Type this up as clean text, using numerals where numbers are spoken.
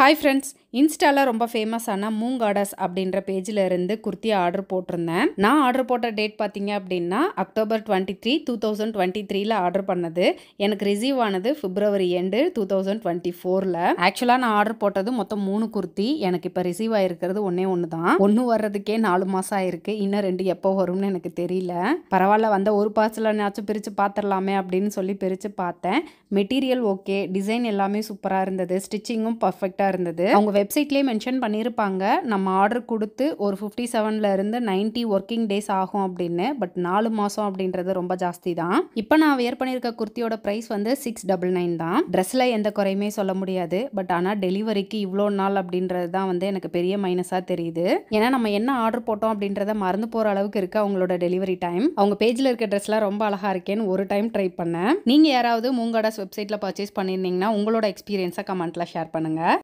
Hi friends, இன்ஸ்டாவில் ரொம்ப ஃபேமஸான மூங்காடஸ் அப்படின்ற பேஜில் இருந்து குர்த்தி ஆர்டர் போட்டிருந்தேன். நான் ஆர்டர் போட்ட டேட் பார்த்தீங்க அப்படின்னா அக்டோபர் 23, 2023 ஆர்டர் பண்ணது. எனக்கு ரிசீவ் ஆனது பிப்ரவரி எண்டு 2024. ஆக்சுவலாக நான் ஆர்டர் போட்டது மொத்தம் 3 குர்த்தி. எனக்கு இப்போ ரிசீவ் ஆகிருக்கிறது ஒன்று தான். ஒன்று வர்றதுக்கே 4 மாதம் ஆயிருக்கு. இன்னும் 2 எப்போ வரும்னு எனக்கு தெரியல. பரவாயில்ல, வந்த ஒரு பார்சலாச்சும் பிரித்து பார்த்துடலாமே அப்படின்னு சொல்லி பிரித்து பார்த்தேன். மெட்டீரியல் ஓகே, டிசைன் எல்லாமே சூப்பராக இருந்தது, ஸ்டிச்சிங்கும் பர்ஃபெக்டாக இருந்தது. அவங்க வெப்சைட்லேயே மென்ஷன் பண்ணியிருப்பாங்க நம்ம ஆர்டர் கொடுத்து ஒரு 57 இருந்து 90 ஒர்க்கிங் டேஸ் ஆகும் அப்படின்னு. பட் 4 மாதம் அப்படின்றது ரொம்ப ஜாஸ்தி தான். இப்போ நான் வேர் பண்ணியிருக்க குர்த்தியோட ப்ரைஸ் வந்து 699 தான். ட்ரெஸ்ஸில் எந்த குறையுமே சொல்ல முடியாது. பட் ஆனால் டெலிவரிக்கு இவ்வளோ நாள் அப்படின்றது தான் வந்து எனக்கு பெரிய மைனஸாக தெரியுது. ஏன்னா நம்ம என்ன ஆர்டர் போட்டோம் அப்படின்றத மறந்து போகிற அளவுக்கு இருக்கு அவங்களோட டெலிவரி டைம். அவங்க பேஜில் இருக்க ட்ரெஸ்லாம் ரொம்ப அழகாக இருக்கேன்னு ஒரு டைம் ட்ரை பண்ணேன். நீங்கள் யாராவது மூங்காடாஸ் வெப்சைட்டில் பர்ச்சேஸ் பண்ணியிருந்தீங்கன்னா உங்களோட எக்ஸ்பீரியன்ஸை கமெண்ட்டில் ஷேர் பண்ணுங்கள்.